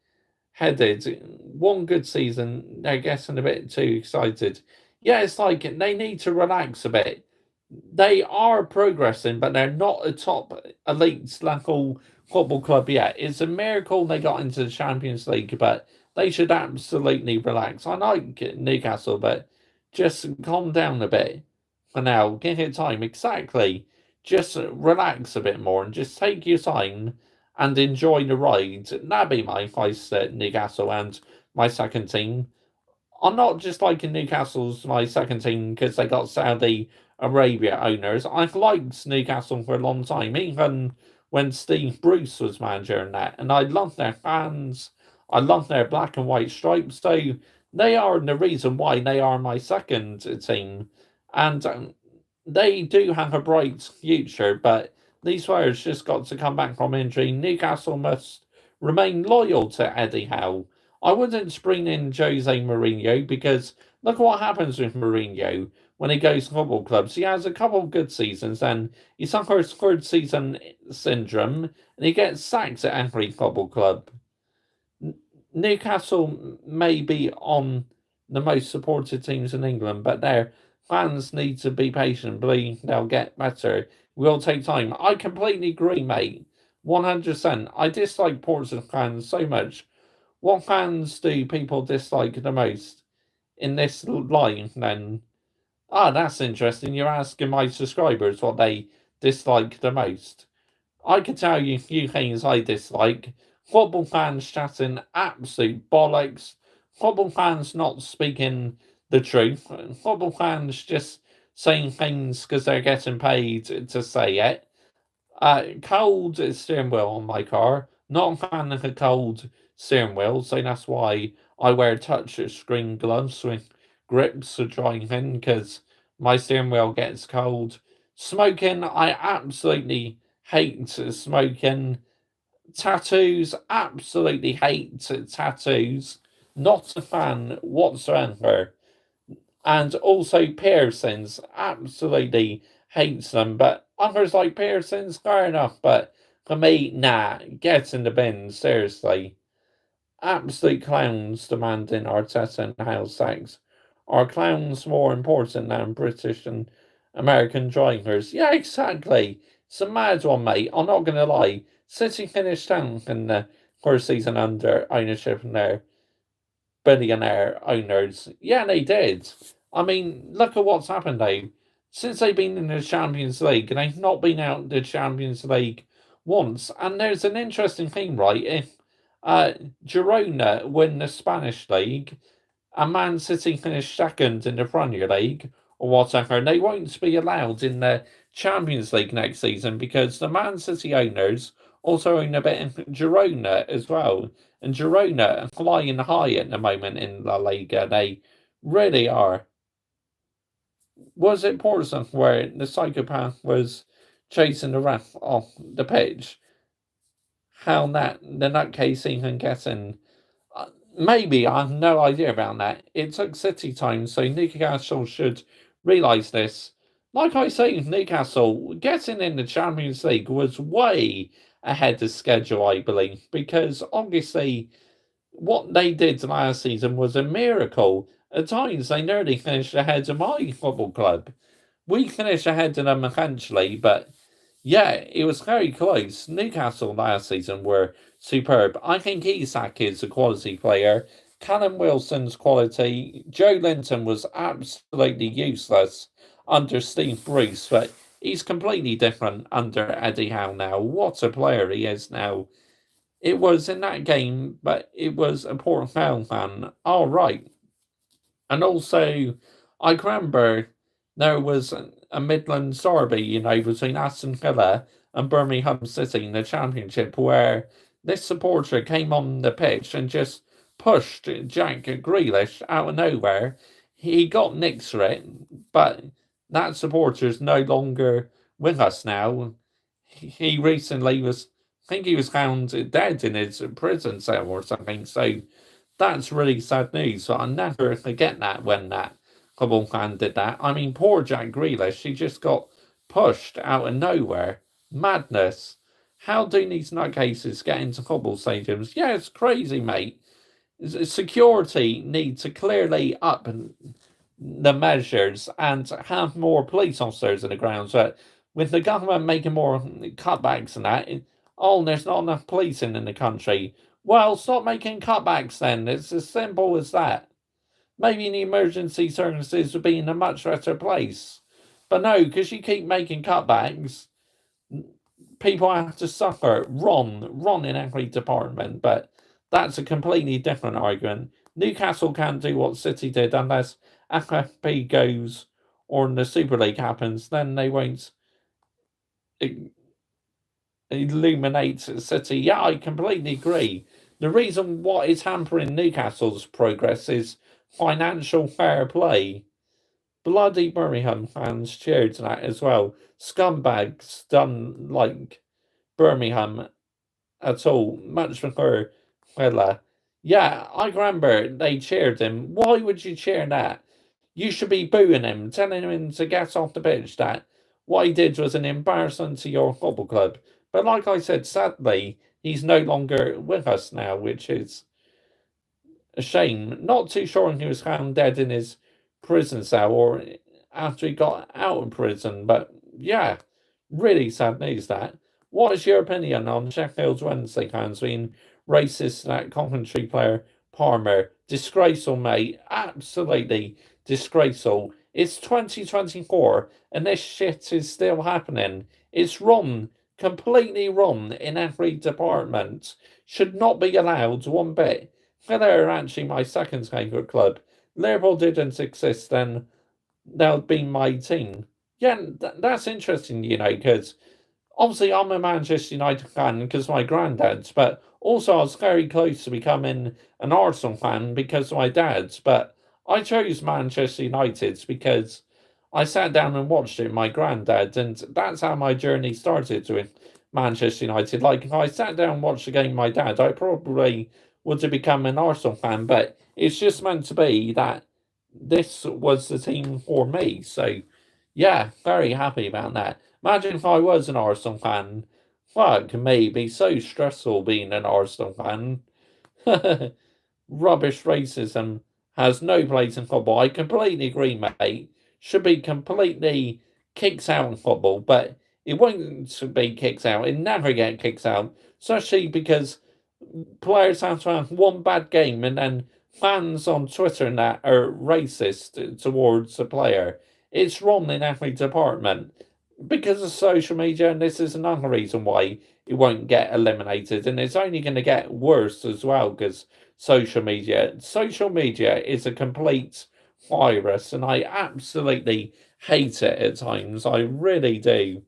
[SPEAKER 1] headed. One good season, they're getting a bit too excited. Yeah, it's like they need to relax a bit. They are progressing, but they're not a top elite level football club yet. It's a miracle they got into the Champions League, but they should absolutely relax. I like Newcastle, but just calm down a bit for now. Give it time. Exactly. Just relax a bit more and just take your time and enjoy the ride. That'd be my advice to Newcastle and my second team. I'm not just liking Newcastle's my second team because they got Saudi Arabia owners. I've liked Newcastle for a long time, even when Steve Bruce was manager and that. And I love their fans. I love their black and white stripes. So they are the reason why they are my second team. And they do have a bright future, but these players just got to come back from injury. Newcastle must remain loyal to Eddie Howe. I wouldn't bring in Jose Mourinho because look what happens with Mourinho when he goes to football clubs. He has a couple of good seasons, then he suffers third season syndrome, and he gets sacked at every football club. Newcastle may be on the most supported teams in England, but their fans need to be patient. Believe they'll get better. It will take time. I completely agree, mate. 100%. I dislike Portsmouth fans so much. What fans do people dislike the most in this line then? Ah, that's interesting. You're asking my subscribers what they dislike the most. I can tell you a few things I dislike. Football fans chatting absolute bollocks. Football fans not speaking the truth. Football fans just saying things because they're getting paid to say it. Cold steering wheel on my car. Not a fan of a cold steering wheel, so that's why I wear touch screen gloves with grips for driving because my steering wheel gets cold. Smoking, I absolutely hate smoking. Tattoos, absolutely hate tattoos. Not a fan whatsoever. And also piercings, absolutely hates them. But others like piercings, fair enough. But for me, nah, get in the bin, seriously. Absolute clowns demanding Arteta and House sacks. Are clowns more important than British and American drivers? Yeah, exactly. It's a mad one, mate. I'm not going to lie. City finished 10th in the first season under ownership and their billionaire owners. Yeah, they did. I mean, look at what's happened though. Since they've been in the Champions League, and they've not been out the Champions League once. And there's an interesting thing, right? If uh, Girona win the Spanish league, and Man City finish second in the Premier League or whatever, they won't be allowed in the Champions League next season because the Man City owners also own a bit in Girona as well. And Girona are flying high at the moment in La Liga. They really are. Was it Portsmouth where the psychopath was chasing the ref off the pitch? How that the nutcase even getting maybe, I have no idea about that. It took City time, so Newcastle should realise this. Like I say, Newcastle getting in the Champions League was way ahead of schedule, I believe, because obviously what they did last season was a miracle. At times, they nearly finished ahead of my football club. We finished ahead of them eventually, but yeah, it was very close. Newcastle last season were superb. I think Isak is a quality player. Callum Wilson's quality. Joe Linton was absolutely useless under Steve Bruce, but he's completely different under Eddie Howe now. What a player he is now. It was in that game, but it was a Port Vale fan. All right. And also, I remember there was a Midland derby, between Aston Villa and Birmingham City in the Championship, where this supporter came on the pitch and just pushed Jack Grealish out of nowhere. He got nicked for it, but that supporter's no longer with us now. He recently I think he was found dead in his prison cell or something, so that's really sad news. So I'll never forget that when that football fan did that. I mean, poor Jack Grealish, he just got pushed out of nowhere. Madness. How do these nutcases get into football stadiums? Yeah, it's crazy, mate. Security need to clearly up the measures and have more police officers in the grounds. But with the government making more cutbacks and that, there's not enough policing in the country. Well, stop making cutbacks then. It's as simple as that. Maybe the emergency services would be in a much better place. But no, because you keep making cutbacks, people have to suffer. Wrong in every department. But that's a completely different argument. Newcastle can't do what City did unless FFP goes or the Super League happens. Then they won't illuminate City. Yeah, I completely agree. The reason what is hampering Newcastle's progress is financial fair play. Bloody Birmingham fans cheered that as well. Scumbags done like Birmingham at all. Much prefer Villa. Yeah, I remember they cheered him. Why would you cheer that? You should be booing him, telling him to get off the pitch. That what he did was an embarrassment to your football club. But like I said, sadly, he's no longer with us now, which is a shame. Not too sure if he was found dead in his prison cell or after he got out of prison, but yeah, really sad news that. What is your opinion on Sheffield's Wednesday fans being racist to that Coventry player Palmer? Disgraceful, mate. Absolutely disgraceful. It's 2024 and this shit is still happening. It's wrong. Completely wrong in every department. Should not be allowed one bit. Villa are actually my second favourite club. Liverpool didn't exist, then that would be my team. Yeah, that's interesting, because obviously I'm a Manchester United fan because of my granddad's, but also I was very close to becoming an Arsenal fan because of my dad's. But I chose Manchester United because I sat down and watched it with my granddad, and that's how my journey started with Manchester United. Like, if I sat down and watched the game with my dad, I probably would have become an Arsenal fan, but it's just meant to be that this was the team for me. So, yeah, very happy about that. Imagine if I was an Arsenal fan. Fuck me, it'd be so stressful being an Arsenal fan. Rubbish racism has no place in football. I completely agree, mate. Should be completely kicked out in football, but it won't be kicked out. It never get kicked out, especially because players have to have one bad game and then fans on Twitter and that are racist towards the player. It's wrong in every department because of social media, and this is another reason why it won't get eliminated, and it's only going to get worse as well because social media is a complete virus, and I absolutely hate it at times. I really do.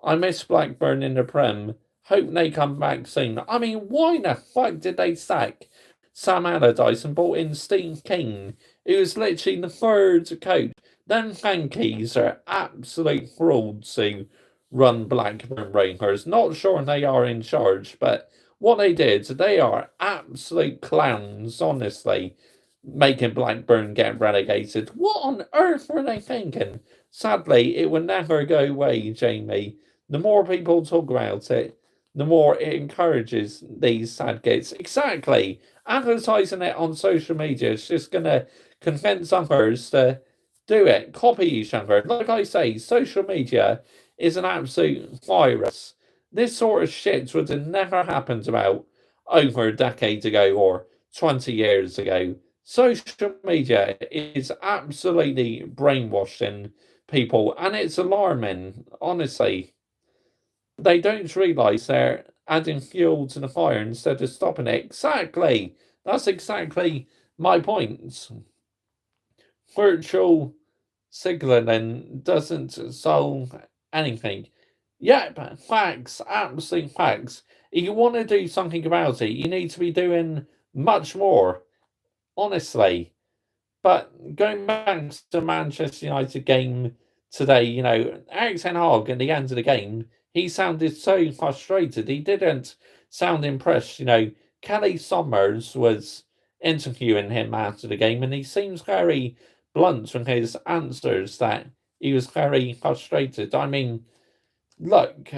[SPEAKER 1] I miss Blackburn in the Prem. Hope they come back soon. I mean, why the fuck did they sack Sam Allardyce and brought in Steve King, who was literally the third coach? Them Yankees are absolute frauds who run Blackburn Rovers. Not sure they are in charge, but what they did, they are absolute clowns, honestly, making Blackburn get relegated. What on earth were they thinking? Sadly, it will never go away, Jamie. The more people talk about it, the more it encourages these sad kids. Exactly. Advertising it on social media is just going to convince others to do it, copy each other. Like I say, social media is an absolute virus. This sort of shit would have never happened about over a decade ago or 20 years ago. Social media is absolutely brainwashing people, and it's alarming, honestly. They don't realise they're adding fuel to the fire instead of stopping it. Exactly. That's exactly my point. Virtual signaling doesn't solve anything. Yep, facts, absolute facts. If you want to do something about it, you need to be doing much more, honestly. But going back to the Manchester United game today, Eric Ten Hag at the end of the game, he sounded so frustrated. He didn't sound impressed. Kelly Summers was interviewing him after the game, and he seems very blunt from his answers that he was very frustrated. I mean, look,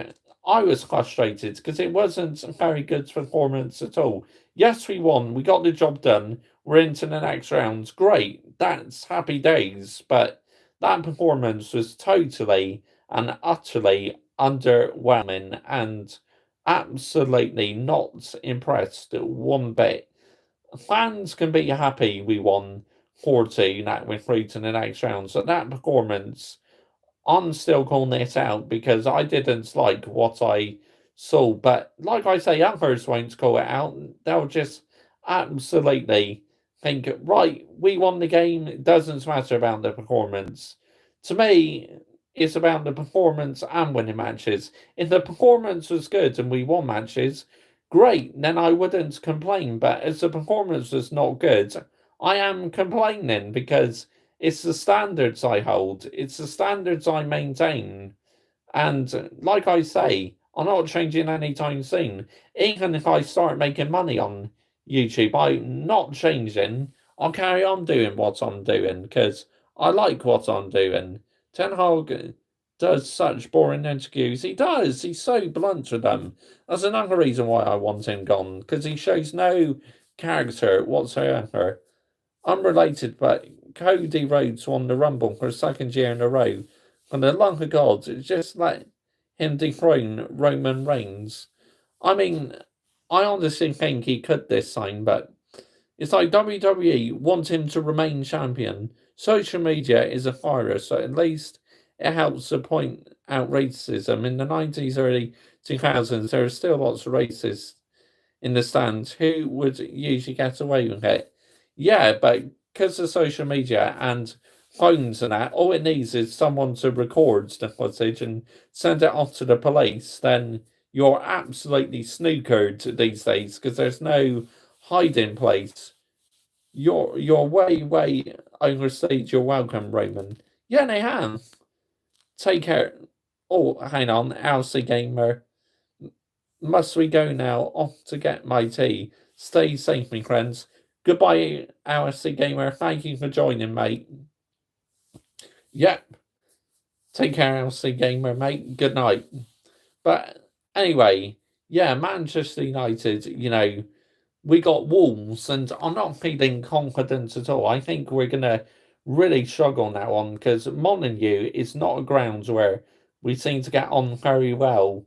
[SPEAKER 1] I was frustrated because it wasn't a very good performance at all. Yes, we won. We got the job done. We're into the next round. Great. That's happy days. But that performance was totally and utterly underwhelming and absolutely not impressed one bit. Fans can be happy we won 4-2, that we're through to the next round. So that performance, I'm still calling it out because I didn't like what I saw. But like I say, others won't call it out. They'll just absolutely think, right, we won the game. It doesn't matter about the performance. To me, it's about the performance and winning matches. If the performance was good and we won matches, great, then I wouldn't complain. But as the performance was not good, I am complaining because it's the standards I hold, it's the standards I maintain. And like I say, I'm not changing anytime soon. Even if I start making money on YouTube, I'm not changing. I'll carry on doing what I'm doing because I like what I'm doing. Ten Hag does such boring interviews. He does. He's so blunt with them. That's another reason why I want him gone because he shows no character whatsoever. Unrelated, but Cody Rhodes won the Rumble for a second year in a row. And the love of God, just let him dethrone Roman Reigns. I mean, I honestly think he could this time, but it's like WWE want him to remain champion. Social media is a virus, so at least it helps to point out racism. In the 90s, early 2000s, there are still lots of racists in the stands who would usually get away with it. Yeah, but because of social media and phones and that, all it needs is someone to record the footage and send it off to the police. Then you're absolutely snookered these days because there's no hiding place. You're way overstayed your welcome, Roman. Yeah, they have. Take care. Oh, hang on, Alcy Gamer. Must we go now? Off to get my tea. Stay safe, my friends. Goodbye, RC Gamer. Thank you for joining, mate. Yep. Take care, RC Gamer, mate. Good night. But anyway, yeah, Manchester United, we got Wolves, and I'm not feeling confident at all. I think we're going to really struggle now on because Molineux is not a ground where we seem to get on very well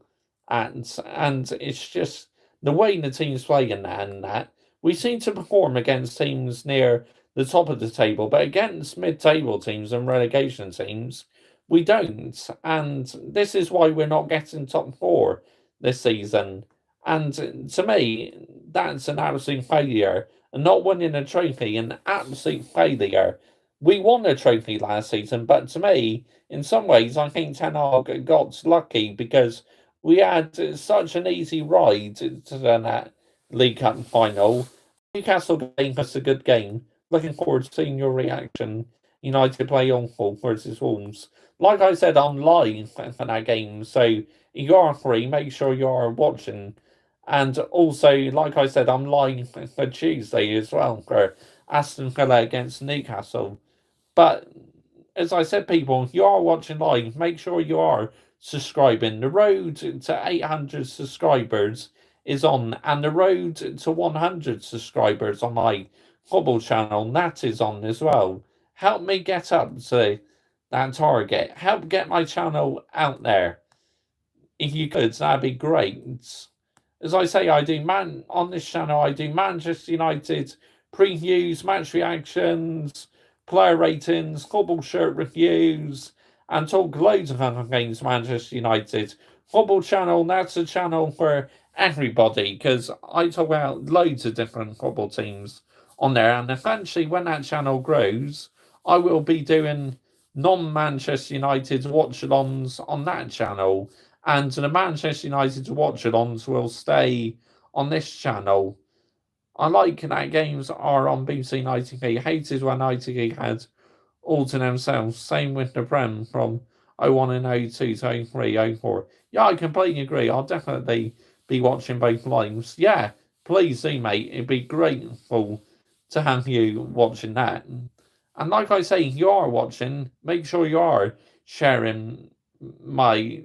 [SPEAKER 1] at, and it's just the way the teams play and that, we seem to perform against teams near the top of the table, but against mid-table teams and relegation teams, we don't. And this is why we're not getting top four this season. And to me, that's an absolute failure. And not winning a trophy, an absolute failure. We won a trophy last season, but to me, in some ways, I think Ten Hag got lucky because we had such an easy ride to that League Cup final. Newcastle game was a good game. Looking forward to seeing your reaction. United play awful versus Wolves. Like I said, I'm live for that game, so if you are free, make sure you are watching. And also, like I said, I'm live for Tuesday as well for Aston Villa against Newcastle. But as I said, people, if you are watching live, make sure you are subscribing. The road to 800 subscribers is on, and the road to 100 subscribers on my football channel, that is on as well. Help me get up to that target. Help get my channel out there. If you could, that'd be great. As I say, on this channel, I do Manchester United previews, match reactions, player ratings, football shirt reviews, and talk loads of other things Manchester United. Football channel, that's a channel for everybody because I talk about loads of different football teams on there. And eventually, when that channel grows, I will be doing non-Manchester United watch-alongs on that channel, and the Manchester United watch-alongs will stay on this channel. I like that games are on BBC 90 Hated when 90 had all to themselves. Same with the Prem from 01 and 02 to 03, 04. Yeah, I completely agree. I'll definitely be watching both lives. Yeah, please do, mate. It'd be grateful to have you watching that. And like I say, if you are watching, make sure you are sharing my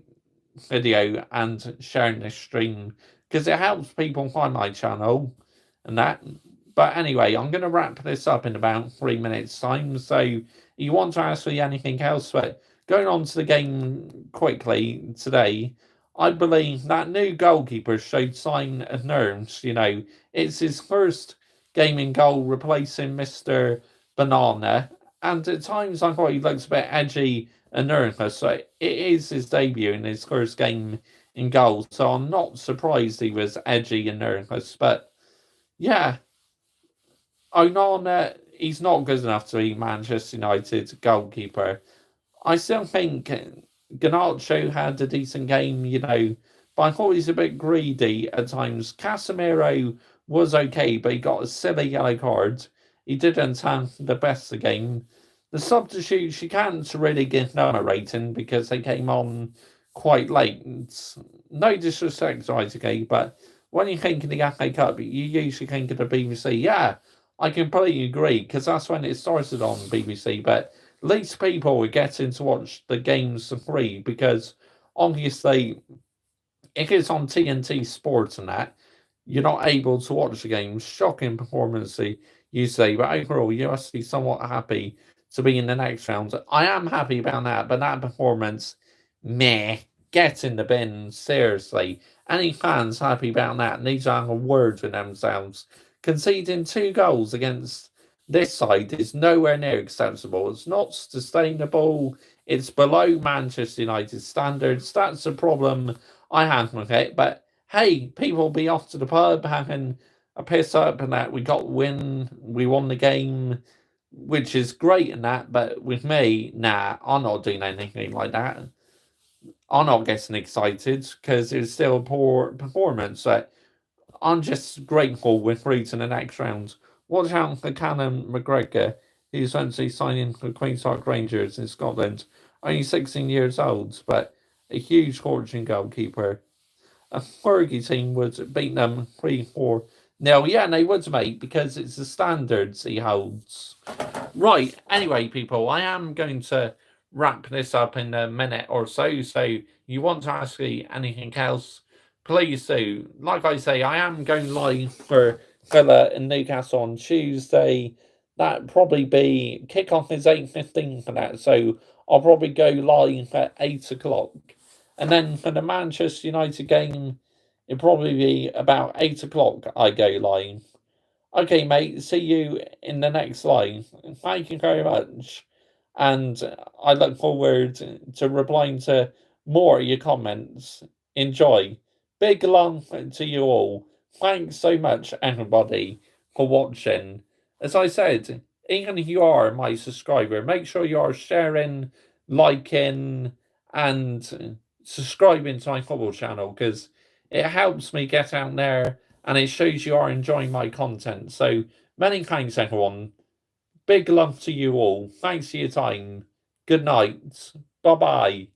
[SPEAKER 1] video and sharing this stream because it helps people find my channel and that. But anyway, I'm going to wrap this up in about 3 minutes' time. So you want to ask me anything else? But going on to the game quickly today, I believe that new goalkeeper showed sign of nerves. It's his first game in goal replacing Mr. Banana. And at times I thought he looks a bit edgy and nervous. So it is his debut in his first game in goal. So I'm not surprised he was edgy and nervous. But yeah, Onana, he's not good enough to be Manchester United goalkeeper. I still think Garnacho had a decent game, but I thought he's a bit greedy at times. Casemiro was okay, but he got a silly yellow card. He didn't have the best of the game. The substitutes, you can't really give them a rating because they came on quite late. No disrespect to ITK, but when you think of the FA Cup, you usually think of the BBC. Yeah, I completely agree because that's when it started on BBC, but least people were getting to watch the games for free because obviously if it's on TNT Sports and that, you're not able to watch the games. Shocking performance, you say, but overall, you must be somewhat happy to be in the next round. I am happy about that, but that performance, meh, get in the bin, seriously. Any fans happy about that need to have a word with themselves. Conceding 2 goals against this side is nowhere near acceptable. It's not sustainable. It's below Manchester United standards. That's the problem I have with it. But hey, people be off to the pub having a piss up and that we won the game, which is great and that. But with me, nah, I'm not doing anything like that. I'm not getting excited because it's still a poor performance. I'm just grateful we're through to the next round. Watch out for Callum McGregor, who's actually signing for Queen's Park Rangers in Scotland. Only 16 years old, but a huge fortune goalkeeper. A Fergie team would beat them 3-4. No, yeah, they would, mate, because it's the standards he holds. Right, anyway, people, I am going to wrap this up in a minute or so. So, you want to ask me anything else? Please do. Like I say, I am going live for Villa and Newcastle on Tuesday. That probably be kickoff is 8:15 for that, so I'll probably go live at 8 o'clock. And then for the Manchester United game It'll probably be about 8 o'clock I go live. Okay, mate, see you in the next live. Thank you very much. And I look forward to replying to more of your comments. Enjoy. Big love to you all. Thanks so much, everybody, for watching. As I said, even if you are my subscriber, make sure you are sharing, liking, and subscribing to my football channel because it helps me get out there and it shows you are enjoying my content. So many thanks, everyone. Big love to you all. Thanks for your time. Good night. Bye bye.